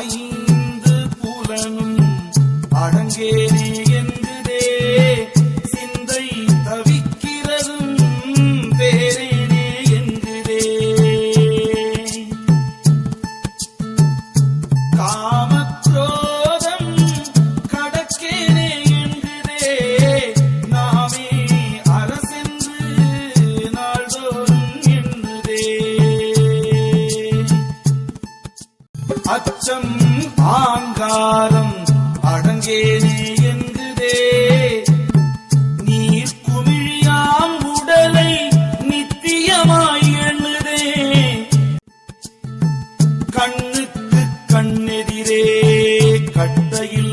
ஐந்து புலனும் அடங்கேனே என்றுதே சிந்தை தவிக்கிறதும் வேறேனே என்றுதே காமக்ரோதம் கடக்கேனே என்றுதே நாமே அரசென்று நாள்தோறும் என்றுதே அச்சம் ஆங்காரம் அடங்கேனே என்றுதே நீர் குமிழியாம் உடலை நித்தியமாய் எண்ணுதே கண்ணுக்கு கண்ணெதிரே கட்டையில்